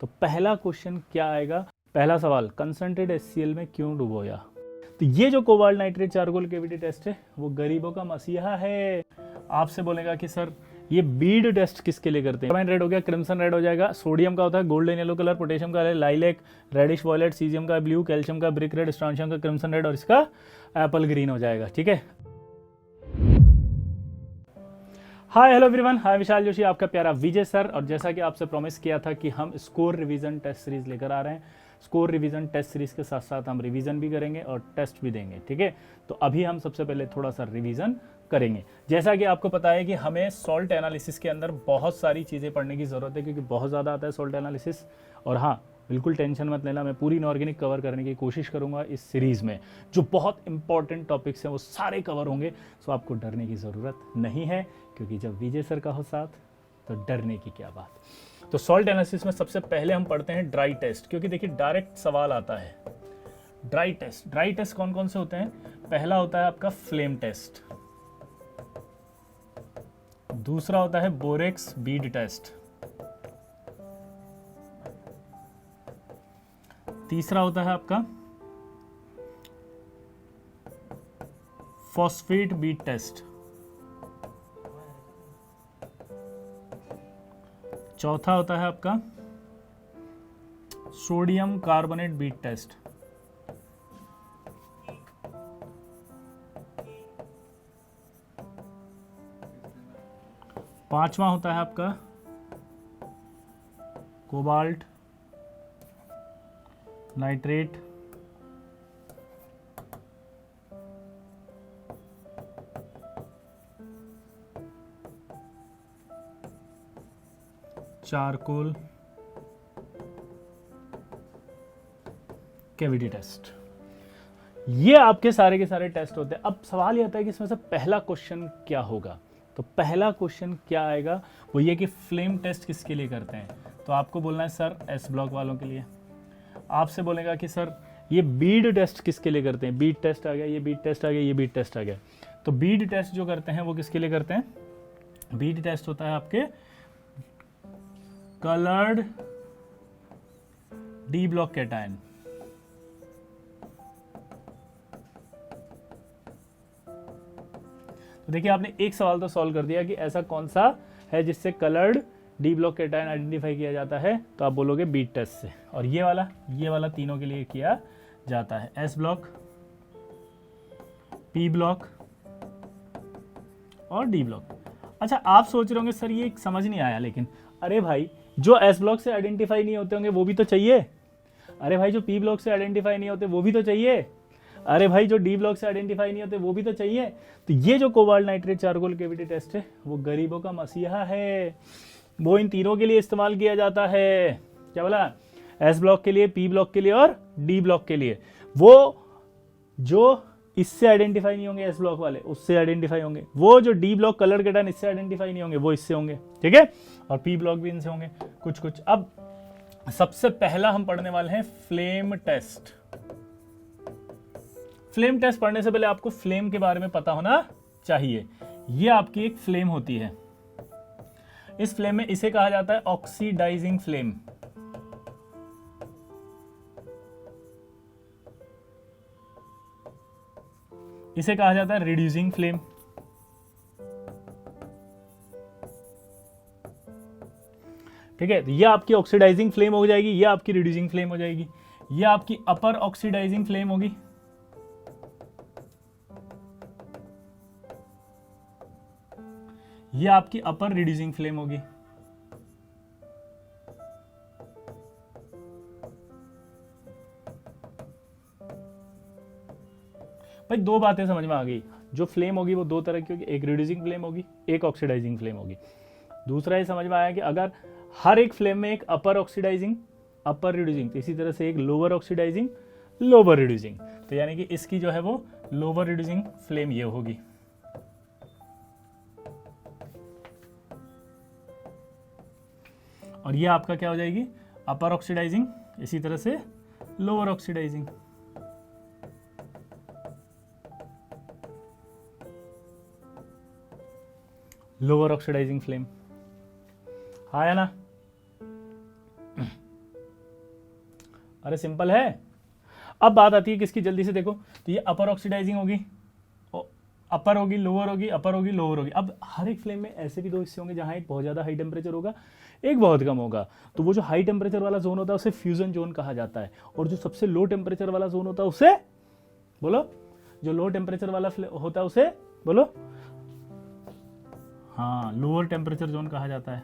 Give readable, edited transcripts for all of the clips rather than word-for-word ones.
तो पहला क्वेश्चन क्या आएगा? पहला सवाल, कंसंट्रेट HCl में क्यों डुबोया? तो ये जो cobalt nitrate charcoal cavity test है वो गरीबों का मसीहा है। आपसे बोलेगा कि सर ये बीड टेस्ट किसके लिए करते हैं? रेड हो गया, क्रिम्सन रेड हो जाएगा। सोडियम का होता है गोल्डन येलो कलर, पोटेशियम का लाइलेक, रेडिश वॉयलेट, सीजियम का ब्लू, कैल्शियम का ब्रिक रेड, स्ट्रांशियम का क्रिम्सन रेड और इसका एप्पल ग्रीन हो जाएगा। ठीक है। हाय हेलो एवरीवन, हाय विशाल जोशी, आपका प्यारा विजय सर। और जैसा कि आपसे प्रॉमिस किया था कि हम स्कोर रिवीजन टेस्ट सीरीज लेकर आ रहे हैं। स्कोर रिवीजन टेस्ट सीरीज के साथ साथ हम रिवीजन भी करेंगे और टेस्ट भी देंगे। ठीक है, तो अभी हम सबसे पहले थोड़ा सा रिवीजन करेंगे। जैसा कि आपको पता है कि हमें सॉल्ट एनालिसिस के अंदर बहुत सारी चीज़ें पढ़ने की ज़रूरत है, क्योंकि बहुत ज़्यादा आता है सॉल्ट एनालिसिस। और हाँ, बिल्कुल टेंशन मत लेना, मैं पूरी इनऑर्गेनिक कवर करने की कोशिश करूंगा इस सीरीज़ में। जो बहुत इंपॉर्टेंट टॉपिक्स हैं वो सारे कवर होंगे, सो आपको डरने की ज़रूरत नहीं है, क्योंकि जब विजय सर का हो साथ तो डरने की क्या बात। तो सॉल्ट एनालिसिस में सबसे पहले हम पढ़ते हैं ड्राई टेस्ट, क्योंकि देखिए डायरेक्ट सवाल आता है। ड्राई टेस्ट, ड्राई टेस्ट कौन कौन से होते हैं? पहला होता है आपका फ्लेम टेस्ट, दूसरा होता है बोरेक्स बीड टेस्ट, तीसरा होता है आपका फॉस्फेट बीट टेस्ट, चौथा होता है आपका सोडियम कार्बोनेट बीट टेस्ट, पांचवा होता है आपका cobalt nitrate charcoal cavity test. ये आपके सारे के सारे टेस्ट होते हैं। अब सवाल ये आता है कि इसमें से पहला क्वेश्चन क्या होगा? तो पहला क्वेश्चन क्या आएगा वो ये कि फ्लेम टेस्ट किसके लिए करते हैं? तो आपको बोलना है सर एस ब्लॉक वालों के लिए। आपसे बोलेगा कि सर ये बीड टेस्ट किसके लिए करते हैं? बीड टेस्ट आ गया, ये बीड टेस्ट आ गया, ये बीड टेस्ट आ गया। तो बीड टेस्ट जो करते हैं वो किसके लिए करते हैं? बीड टेस्ट होता है आपके कलर्ड डी ब्लॉक कैटायन। तो देखिए आपने एक सवाल तो सॉल्व कर दिया कि ऐसा कौन सा है जिससे coloured D block cation identify किया जाता है, तो आप बोलोगे बीट टेस्ट से। और ये वाला तीनों के लिए किया जाता है, एस ब्लॉक, पी ब्लॉक और डी ब्लॉक। अच्छा, आप सोच रहे होंगे सर ये समझ नहीं आया, लेकिन अरे भाई जो एस ब्लॉक से आइडेंटिफाई नहीं होते होंगे वो भी तो चाहिए। अरे भाई जो पी ब्लॉक से आइडेंटिफाई नहीं होते वो भी तो चाहिए। अरे भाई जो डी ब्लॉक से आइडेंटिफाई नहीं होते वो भी तो चाहिए। तो ये जो cobalt nitrate charcoal cavity test है वो गरीबों का मसीहा है। वो इन तीनों के लिए इस्तेमाल किया जाता है। क्या बोला? एस ब्लॉक के लिए, पी ब्लॉक के लिए और डी ब्लॉक के लिए। वो जो इससे आइडेंटिफाई नहीं होंगे एस ब्लॉक वाले, उससे आइडेंटिफाई होंगे। वो जो डी ब्लॉक कलर कैटायन इससे आइडेंटिफाई नहीं होंगे, वो इससे होंगे। ठीक है, और पी ब्लॉक भी इनसे होंगे कुछ कुछ। अब सबसे पहला हम पढ़ने वाले हैं फ्लेम टेस्ट। फ्लेम टेस्ट पढ़ने से पहले आपको फ्लेम के बारे में पता होना चाहिए। ये आपकी एक फ्लेम होती है। इस फ्लेम में इसे कहा जाता है ऑक्सीडाइजिंग फ्लेम। इसे कहा जाता है रिड्यूसिंग फ्लेम। ठीक है, तो ये आपकी ऑक्सीडाइजिंग फ्लेम हो जाएगी, ये आपकी रिड्यूसिंग फ्लेम हो जाएगी। ये आपकी अपर ऑक्सीडाइजिंग फ्लेम होगी, ये आपकी अपर रिड्यूसिंग फ्लेम होगी। भाई दो बातें समझ में आ गई। जो फ्लेम होगी वो दो तरह की होगी, एक रिड्यूसिंग फ्लेम होगी, एक ऑक्सीडाइजिंग फ्लेम होगी। दूसरा ये समझ में आया कि अगर हर एक फ्लेम में एक अपर ऑक्सीडाइजिंग, अपर रिड्यूसिंग, इसी तरह से एक लोअर ऑक्सीडाइजिंग, लोअर रिड्यूसिंग, तो यानी कि इसकी जो है वो लोअर रिड्यूसिंग फ्लेम ये होगी। और ये आपका क्या हो जाएगी? अपर ऑक्सीडाइजिंग, इसी तरह से lower oxidising. Lower oxidising flame आया ना? अरे सिंपल है। अब बात आती है किसकी, जल्दी से देखो, तो ये अपर ऑक्सीडाइजिंग होगी, अपर होगी, लोअर होगी, अपर होगी, लोअर होगी। अब हर एक फ्लेम में ऐसे भी दो हिस्से होंगे जहां एक बहुत ज़्यादा हाई टेम्परेचर होगा, एक बहुत कम होगा। तो वो जो हाई टेम्परेचर वाला जोन होता है उसे फ्यूजन जोन कहा जाता है, और जो सबसे लो टेम्परेचर वाला जोन होता है उसे, बोलो, जो लो टेम्परेचर वाला होता है उसे, बोलो, हाँ, लोअर टेम्परेचर जोन कहा जाता है।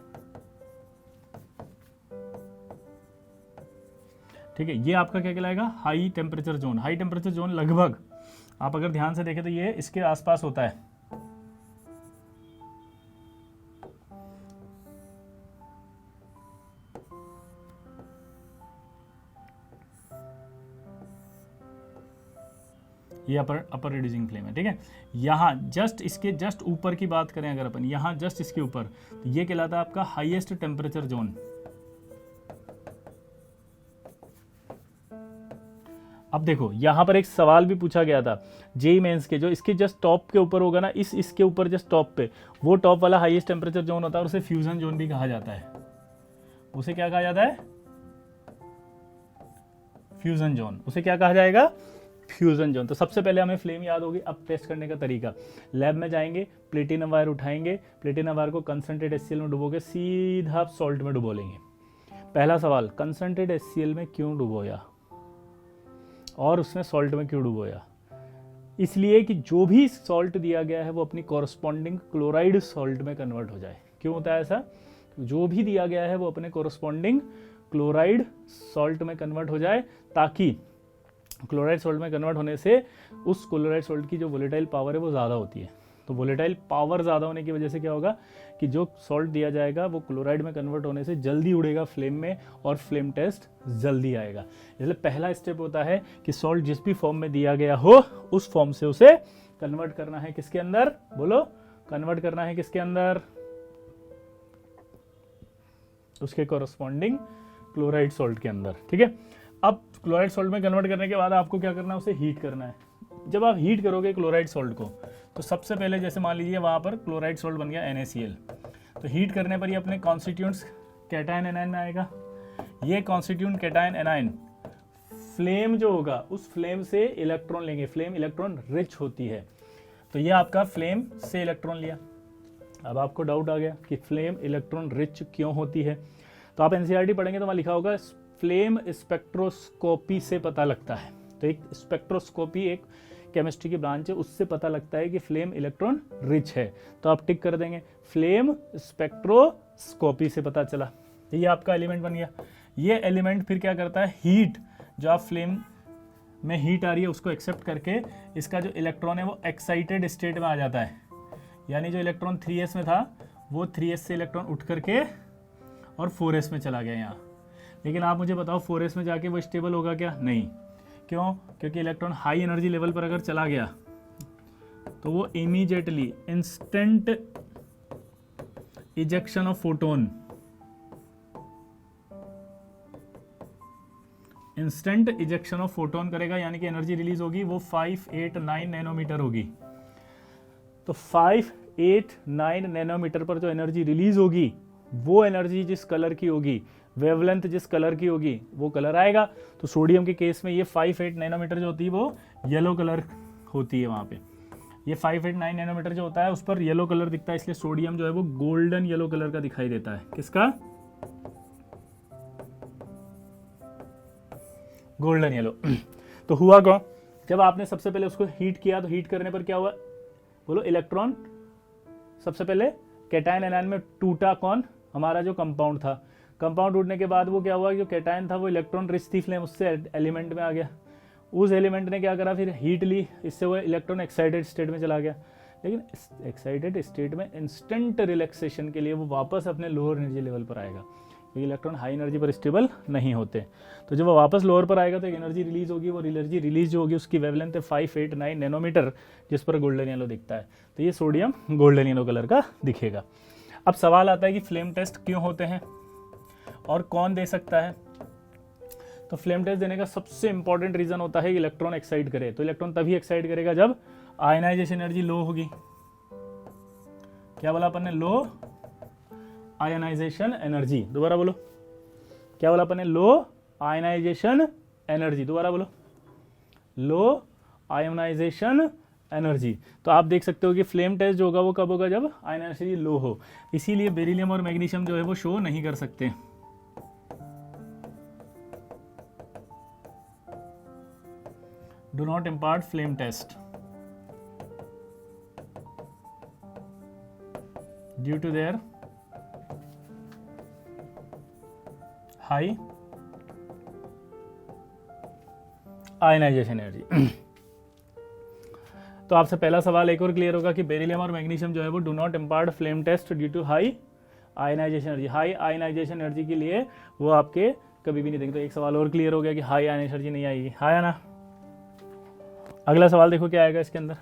ठीक है, ये आपका क्या कहलाएगा, high temperature zone. High temperature zone लगभग आप अगर ध्यान से देखें तो ये इसके आसपास होता है। ये अपर रिड्यूसिंग फ्लेम है। ठीक है, यहाँ जस्ट इसके जस्ट ऊपर की बात करें अगर अपन, यहाँ जस्ट इसके ऊपर, तो ये कहलाता है आपका हाईएस्ट टेम्परेचर जोन। अब देखो यहां पर एक सवाल भी पूछा गया था जेई मेंस के, जो इसके जस्ट टॉप के ऊपर होगा ना, इसके ऊपर जस्ट टॉप पे, वो टॉप वाला हाईएस्ट टेम्परेचर जोन होता है और उसे फ्यूजन जोन भी कहा जाता है। उसे क्या कहा जाता है, फ्यूजन जोन। उसे क्या कहा जाएगा, फ्यूजन जोन। तो सबसे पहले हमें फ्लेम याद होगी। अब टेस्ट करने का तरीका, लैब में जाएंगे, प्लेटिनम वायर उठाएंगे, प्लेटिनम वायर को कंसंट्रेट HCl में डुबो के सीधा आप सॉल्ट में डुबो लेंगे। पहला सवाल, कंसंट्रेट HCl में क्यों डुबोया और उसमें सॉल्ट में क्यों डुबोया? इसलिए कि जो भी सॉल्ट दिया गया है वो अपनी कॉरस्पॉन्डिंग क्लोराइड सॉल्ट में कन्वर्ट हो जाए। क्यों होता है ऐसा? जो भी दिया गया है वो अपने कॉरस्पॉन्डिंग क्लोराइड सॉल्ट में कन्वर्ट हो जाए, ताकि क्लोराइड सॉल्ट में कन्वर्ट होने से उस क्लोराइड सॉल्ट की जो वोलेटाइल पावर है वो ज़्यादा होती है। तो वोलेटाइल पावर ज़्यादा होने की वजह से क्या होगा कि जो सॉल्ट दिया जाएगा वो क्लोराइड में कन्वर्ट होने से जल्दी उड़ेगा फ्लेम में और फ्लेम टेस्ट जल्दी आएगा। इसलिए पहला स्टेप होता है कि सॉल्ट जिस भी फॉर्म में दिया गया हो उस फॉर्म से उसे कन्वर्ट करना है किसके अंदर, बोलो, कन्वर्ट करना है किसके अंदर, उसके कॉरस्पॉन्डिंग क्लोराइड सॉल्ट के अंदर। ठीक है, अब क्लोराइड सॉल्ट में कन्वर्ट करने के बाद आपको क्या करना है, उसे हीट करना है। जब आप हीट करोगे क्लोराइड सॉल्ट को, तो सबसे पहले जैसे मान लीजिए वहाँ पर क्लोराइड सॉल्ट बन गया NaCl, तो हीट करने पर ये अपने कॉन्स्टिट्यूएंट्स कैटायन एनायन में आएगा। ये कॉन्स्टिट्यूएंट कैटायन एनायन फ्लेम जो होगा उस फ्लेम से इलेक्ट्रॉन लेंगे। फ्लेम इलेक्ट्रॉन रिच होती है, तो ये आपका फ्लेम से इलेक्ट्रॉन लिया। अब आपको डाउट आ गया कि फ्लेम इलेक्ट्रॉन रिच क्यों होती है, तो आप NCERT पढ़ेंगे तो वहाँ लिखा होगा फ्लेम स्पेक्ट्रोस्कोपी से पता लगता है। तो एक स्पेक्ट्रोस्कोपी एक केमिस्ट्री की ब्रांच है, उससे पता लगता है कि फ्लेम इलेक्ट्रॉन रिच है। तो आप टिक कर देंगे, फ्लेम स्पेक्ट्रोस्कोपी से पता चला। ये आपका एलिमेंट बन गया। ये एलिमेंट फिर क्या करता है, हीट जो आप फ्लेम में हीट आ रही है उसको एक्सेप्ट करके इसका जो इलेक्ट्रॉन है वो एक्साइटेड स्टेट में आ जाता है। यानी जो इलेक्ट्रॉन 3s में था वो 3s से इलेक्ट्रॉन उठ करके और 4s में चला गया यहाँ। लेकिन आप मुझे बताओ 4s में जाके वो स्टेबल होगा क्या? नहीं। क्यों? क्योंकि इलेक्ट्रॉन हाई एनर्जी लेवल पर अगर चला गया तो वो immediately instant ejection of photon, instant ejection of photon करेगा, यानी कि एनर्जी रिलीज होगी वो 589 नैनोमीटर होगी। तो 589 नैनोमीटर पर जो एनर्जी रिलीज होगी वो एनर्जी जिस कलर की होगी, वेवलेंथ जिस कलर की होगी, वो कलर आएगा। तो सोडियम के केस में ये 58 नैनोमीटर जो होती है वो येलो कलर होती है। वहाँ पे ये 589 नैनोमीटर जो होता है उस पर येलो कलर दिखता है, इसलिए सोडियम जो है वो गोल्डन येलो कलर का दिखाई देता है। किसका? Golden yellow. तो हुआ कौन, जब आपने सबसे पहले उसको हीट किया तो हीट करने पर क्या हुआ, बोलो, इलेक्ट्रॉन सबसे पहले कैटायन एनायन में टूटा। कौन? हमारा जो कंपाउंड था। कंपाउंड टूटने के बाद वो क्या हुआ, जो कैटायन था वो इलेक्ट्रॉन रिच थी फ्लेम, उससे एलिमेंट में आ गया। उस एलिमेंट ने क्या करा, फिर हीट ली, इससे वो इलेक्ट्रॉन एक्साइटेड स्टेट में चला गया। लेकिन एक्साइटेड स्टेट में इंस्टेंट रिलैक्सेशन के लिए वो वापस अपने लोअर एनर्जी लेवल पर आएगा, क्योंकि इलेक्ट्रॉन हाई एनर्जी पर स्टेबल नहीं होते। तो जब वो वापस लोअर पर आएगा तो एक एनर्जी रिलीज होगी, वो एनर्जी रिलीज जो होगी उसकी वेवलेंथ है 589 नैनोमीटर, जिस पर गोल्डन येलो दिखता है। तो ये सोडियम गोल्डन येलो कलर का दिखेगा। अब सवाल आता है कि फ्लेम टेस्ट क्यों होते हैं और कौन दे सकता है? तो फ्लेम टेस्ट देने का सबसे इंपॉर्टेंट रीजन होता है इलेक्ट्रॉन एक्साइट करे। तो इलेक्ट्रॉन तभी एक्साइट करेगा जब आयनाइजेशन एनर्जी लो होगी। क्या बोला अपन ने? लो आयनाइजेशन एनर्जी। दोबारा बोलो, क्या बोला अपन ने? लो आयनाइजेशन एनर्जी, दोबारा बोलो, लो आयोनाइजेशन एनर्जी। तो आप देख सकते हो कि फ्लेम टेस्ट जो होगा वो कब होगा, जब आयोनाइजेशन लो हो। इसीलिए बेरिलियम और मैग्नीशियम जो है वो शो नहीं कर सकते। Do not impart flame test due to their high ionisation energy. तो आपसे पहला सवाल एक और क्लियर होगा कि बेरिलियम और मैग्नीशियम जो है वो do not impart flame test due to high ionisation energy. High ionisation energy के लिए वो आपके कभी भी नहीं देंगे। तो एक सवाल और क्लियर हो गया कि हाई आयनाइजेशन एनर्जी नहीं आएगी, आया ना। अगला सवाल देखो क्या आएगा इसके अंदर।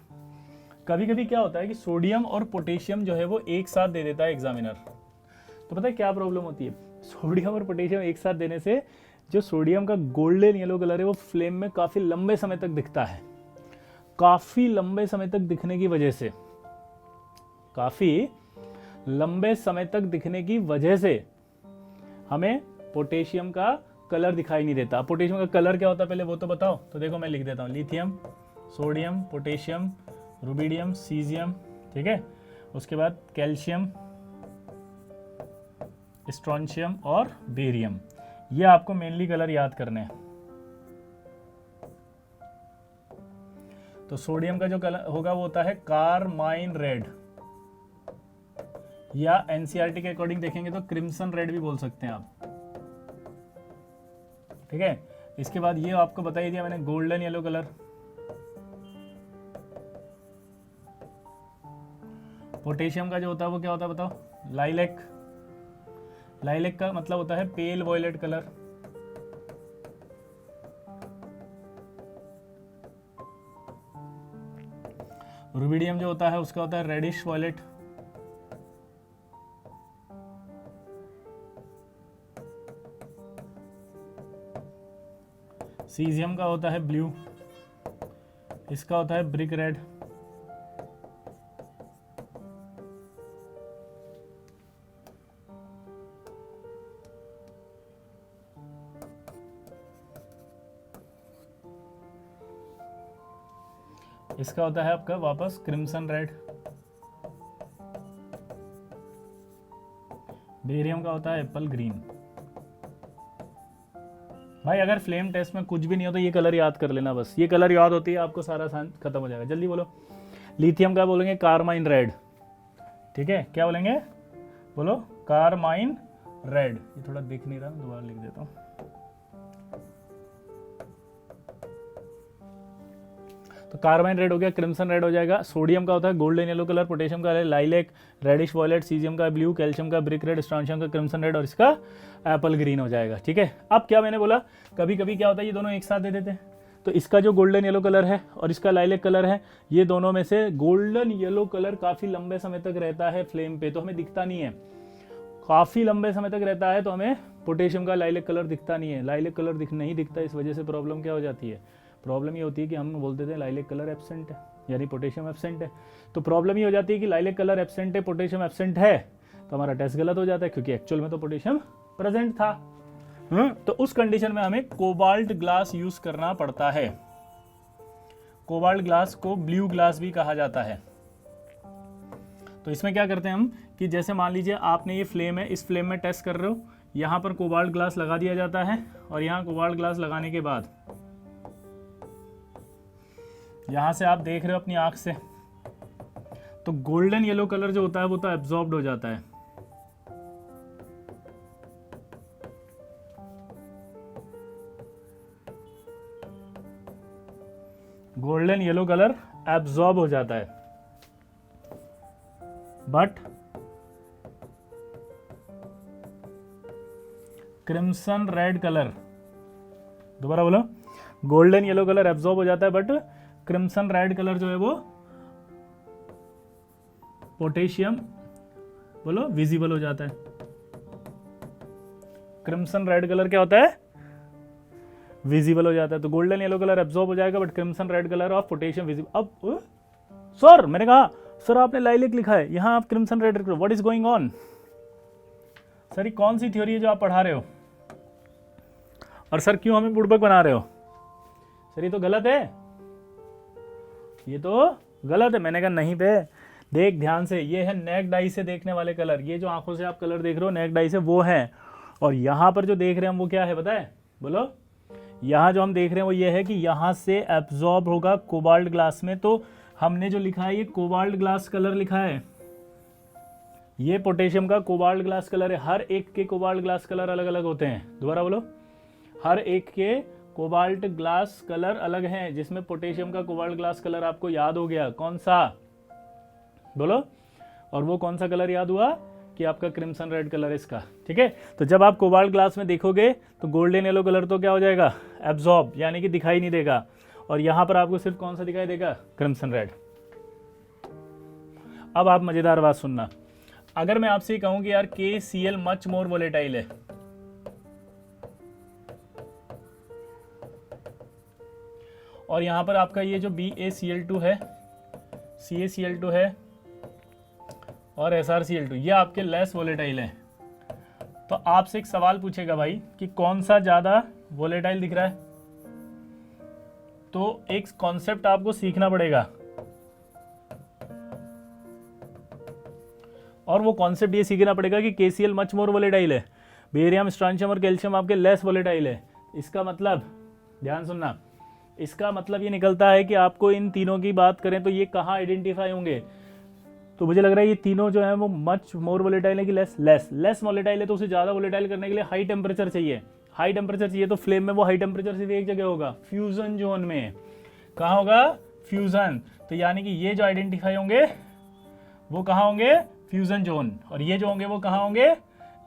कभी कभी क्या होता है कि सोडियम और पोटेशियम जो है वो एक साथ दे देता है एग्जामिनर। तो पता है क्या प्रॉब्लम होती है, सोडियम और पोटेशियम एक साथ देने से जो सोडियम का गोल्डन येलो कलर है वो फ्लेम में काफी लंबे समय तक दिखता है। काफी लंबे समय तक दिखने की वजह से, काफी लंबे समय तक दिखने की वजह से हमें पोटेशियम का कलर दिखाई नहीं देता। पोटेशियम का कलर क्या होता है पहले वो तो बताओ। तो देखो मैं लिख देता हूं, lithium, sodium, potassium, rubidium, caesium, ठीक है। उसके बाद कैल्शियम, स्ट्रोंशियम और बेरियम। ये आपको मेनली कलर याद करने हैं। तो सोडियम का जो कलर होगा वो होता है कारमाइन रेड, या एनसीईआरटी के अकॉर्डिंग देखेंगे तो क्रिम्सन रेड भी बोल सकते हैं आप, ठीक है। इसके बाद ये आपको बता ही दिया मैंने, गोल्डन येलो कलर। पोटेशियम का जो होता है वो क्या होता है बताओ, लाइलेक। लाइलेक का मतलब होता है पेल वॉयलेट कलर। रुबिडियम जो होता है उसका होता है रेडिश वॉयलेट। सीजियम का होता है ब्लू, इसका होता है ब्रिक रेड। इसका होता है आपका वापस क्रिम्सन रेड। बेरियम का होता है एप्पल ग्रीन। भाई अगर फ्लेम टेस्ट में कुछ भी नहीं हो तो ये कलर याद कर लेना, बस ये कलर याद होती है आपको सारा खत्म हो जाएगा। जल्दी बोलो। लिथियम का बोलेंगे कारमाइन रेड, ठीक है। क्या बोलेंगे, बोलो कारमाइन रेड। ये थोड़ा दिख नहीं रहा, दोबारा लिख देता हूं। तो कार्बाइन रेड हो गया, क्रिम्सन रेड हो जाएगा। सोडियम का होता है गोल्डन येलो कलर, पोटेशियम का लाइलेक, रेडिश वॉयलेट, सीजियम का ब्लू, कैल्शियम का ब्रिक रेड, स्ट्रोंशियम का क्रिम्सन रेड और इसका एप्पल ग्रीन हो जाएगा, ठीक है। अब क्या मैंने बोला, कभी कभी क्या होता है ये दोनों एक साथ दे देते हैं। तो इसका जो गोल्डन येलो कलर है और इसका लाइलेक कलर है, ये दोनों में से गोल्डन येलो कलर काफी लंबे समय तक रहता है फ्लेम पे, तो हमें दिखता नहीं है। काफी लंबे समय तक रहता है तो हमें पोटेशियम का लाइलेक कलर दिखता नहीं है। लाइलेक कलर नहीं दिखता, इस वजह से प्रॉब्लम क्या हो जाती है, प्रॉब्लम ये होती है कि हम बोल देते हैं लाइलेक कलर एब्सेंट है, यानी पोटेशियम एब्सेंट है। तो प्रॉब्लम ये हो जाती है कि लाइलेक कलर एब्सेंट है, पोटेशियम एब्सेंट है, तो हमारा टेस्ट गलत हो जाता है, क्योंकि एक्चुअल में तो पोटेशियम प्रेजेंट था। तो उस कंडीशन में हमें कोबाल्ट ग्लास यूज करना पड़ता है। कोबाल्ट ग्लास को ब्लू ग्लास भी कहा जाता है। तो इसमें क्या करते हैं हम कि जैसे मान लीजिए आपने ये फ्लेम है, इस फ्लेम में टेस्ट कर रहे हो, यहां पर कोबाल्ट ग्लास लगा दिया जाता है और यहां कोबाल्ट ग्लास लगाने के बाद यहां से आप देख रहे हो अपनी आंख से, तो गोल्डन येलो कलर जो होता है वो तो एब्जॉर्ब्ड हो जाता है। गोल्डन येलो कलर एब्जॉर्ब हो जाता है, बट क्रिम्सन रेड कलर, दोबारा बोलो, गोल्डन येलो कलर एब्जॉर्ब हो जाता है, बट क्रिम्सन रेड कलर जो है वो पोटेशियम, बोलो, विजिबल हो जाता है। क्रिम्सन रेड कलर क्या होता है, विजिबल हो जाता है। तो गोल्डन येलो कलर एब्जॉर्ब हो जाएगा, but crimson red colour of potassium visible. अब सर मैंने कहा सर आपने लाइलेक लिखा है, यहां आप crimson red, what is going on. Sir ये कौन सी थ्योरी है जो आप पढ़ा रहे हो, और सर क्यों हमें बुड़बक बना रहे हो। सर ये तो गलत है, ये तो गलत है। मैंने कहा नहीं बे, देख ध्यान से, ये है नेक्ड आई से देखने वाले कलर, ये जो आंखों से आप कलर देख रहे हो नेक्ड आई से वो है, और यहाँ पर जो देख रहे हैं हम वो क्या है पता है, बोलो। यहाँ जो हम देख रहे हैं वो ये है कि यहाँ से एब्जॉर्ब होगा कोबाल्ट ग्लास में, तो हमने जो लिखा है ये कोबाल्ट ग्लास कलर लिखा है, ये पोटेशियम का कोबाल्ट ग्लास कलर है। हर एक के कोबाल्ट ग्लास कलर अलग अलग होते हैं, दोबारा बोलो, हर एक के कोबाल्ट ग्लास कलर अलग हैं, जिसमें पोटेशियम का कोबाल्ट ग्लास कलर आपको याद हो गया, कौन सा, बोलो। और वो कौन सा कलर याद हुआ कि आपका क्रिम्सन रेड कलर है इसका, ठीक है। तो जब आप कोबाल्ट ग्लास में देखोगे तो गोल्डन येलो कलर तो क्या हो जाएगा, एब्जॉर्ब, यानी कि दिखाई नहीं देगा, और यहां पर आपको सिर्फ कौन सा दिखाई देगा, क्रिम्सन रेड। अब आप मजेदार बात सुनना, अगर मैं आपसे कहूं कि यार KCl मच मोर वोलेटाइल है, और यहां पर आपका ये जो BaCl2 है, CaCl2 है और SrCl2, ये आपके लेस वोलेटाइल है, तो आपसे एक सवाल पूछेगा भाई कि कौन सा ज्यादा वोलेटाइल दिख रहा है, तो एक कॉन्सेप्ट आपको सीखना पड़ेगा, और वो कॉन्सेप्ट ये सीखना पड़ेगा कि KCl मच मोर वोलेटाइल है, बेरियम, स्ट्रांशियम और कैल्शियम आपके लेस वोलेटाइल है। इसका मतलब, ध्यान सुनना, इसका मतलब ये निकलता है कि आपको इन तीनों की बात करें तो ये कहाँ आइडेंटिफाई होंगे, तो मुझे लग रहा है ये तीनों जो है वो मच मोर वोलेटाइल है कि लेस वोलेटाइल है, तो उसे ज्यादा वोलेटाइल करने के लिए हाई टेम्परेचर चाहिए, हाई टेम्परेचर चाहिए, तो फ्लेम में वो हाई टेम्परेचर सिर्फ एक जगह होगा, फ्यूजन जोन में। कहाँ होगा, फ्यूजन, तो यानी कि ये जो आइडेंटिफाई होंगे वो कहाँ होंगे, फ्यूजन जोन, और ये जो होंगे वो कहाँ होंगे,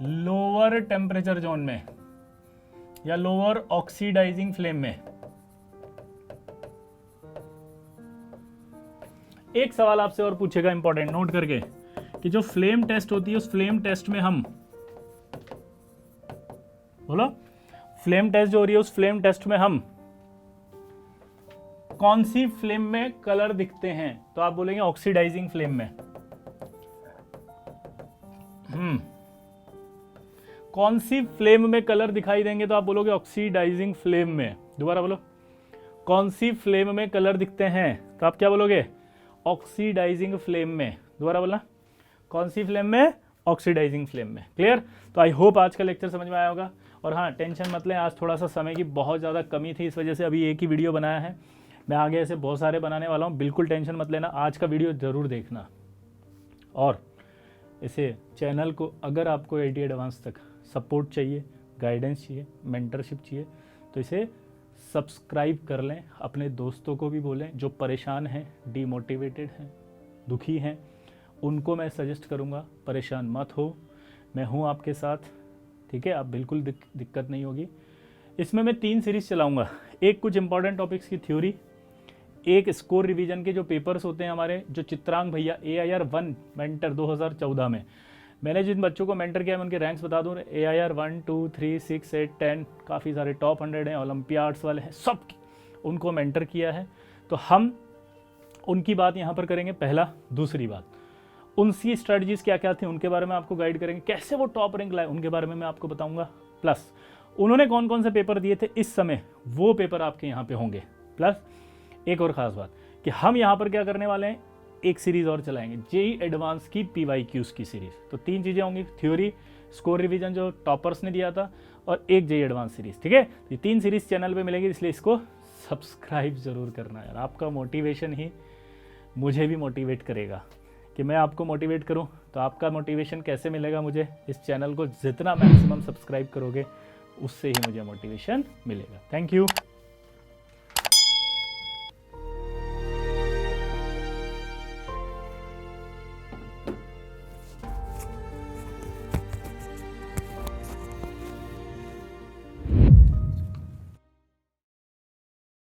लोअर टेम्परेचर जोन में या लोअर ऑक्सीडाइजिंग फ्लेम में। एक सवाल आपसे और पूछेगा इंपॉर्टेंट, नोट करके, कि जो फ्लेम टेस्ट होती है उस फ्लेम टेस्ट में हम, बोलो, फ्लेम टेस्ट जो हो रही है उस फ्लेम टेस्ट में हम कौन सी फ्लेम में कलर दिखते हैं, तो आप बोलेंगे ऑक्सीडाइजिंग फ्लेम में। कौन सी फ्लेम में कलर दिखाई देंगे, तो आप बोलोगे ऑक्सीडाइजिंग फ्लेम में। दोबारा बोलो, कौन सी फ्लेम में कलर दिखते हैं, तो आप क्या बोलोगे, ऑक्सीडाइजिंग फ्लेम में। दोबारा बोला, कौन सी फ्लेम में, ऑक्सीडाइजिंग फ्लेम में। क्लियर। तो आई होप आज का लेक्चर समझ में आया होगा, और हाँ टेंशन मत लें, आज थोड़ा सा समय की बहुत ज़्यादा कमी थी, इस वजह से अभी एक ही वीडियो बनाया है, मैं आगे ऐसे बहुत सारे बनाने वाला हूँ, बिल्कुल टेंशन मत लेना, आज का वीडियो ज़रूर देखना। और इसे चैनल को, अगर आपको IIT एडवांस तक सपोर्ट चाहिए, गाइडेंस चाहिए, मेंटरशिप चाहिए, तो इसे सब्सक्राइब कर लें, अपने दोस्तों को भी बोलें जो परेशान हैं, डीमोटिवेटेड हैं, दुखी हैं, उनको मैं सजेस्ट करूंगा परेशान मत हो, मैं हूं आपके साथ, ठीक है, आप बिल्कुल दिक्कत नहीं होगी। इसमें मैं 3 सीरीज चलाऊंगा, एक कुछ इंपॉर्टेंट टॉपिक्स की थ्योरी, एक स्कोर रिवीजन के जो पेपर्स होते हैं हमारे, जो चित्रांग भैया AIR 1 मेंटर 2014 में, मैंने जिन बच्चों को मेंटर किया मैं उनके रैंक्स बता दूँ, AIR 1, 2, 3, 6, 8, 10, काफ़ी सारे टॉप 100 हैं, ओलंपियाड्स वाले हैं, सब उनको मेंटर किया है, तो हम उनकी बात यहाँ पर करेंगे। पहला, दूसरी बात, उनकी स्ट्रेटजीज क्या क्या थी उनके बारे में आपको गाइड करेंगे, कैसे वो टॉप रैंक लाए उनके बारे में मैं आपको बताऊंगा, प्लस उन्होंने कौन कौन से पेपर दिए थे इस समय, वो पेपर आपके यहाँ पे होंगे। प्लस एक और ख़ास बात कि हम यहाँ पर क्या करने वाले हैं, एक सीरीज़ और चलाएंगे, JEE एडवांस की PYQs की सीरीज़। तो 3 चीज़ें होंगी, थ्योरी, स्कोर रिवीजन जो टॉपर्स ने दिया था, और एक JEE एडवांस सीरीज़, ठीक है। ये 3 सीरीज़ चैनल पे मिलेगी, इसलिए इसको सब्सक्राइब ज़रूर करना यार, आपका मोटिवेशन ही मुझे भी मोटिवेट करेगा, कि मैं आपको मोटिवेट करूं, तो आपका मोटिवेशन कैसे मिलेगा मुझे, इस चैनल को जितना मैक्सिमम सब्सक्राइब करोगे उससे ही मुझे मोटिवेशन मिलेगा। Thank you.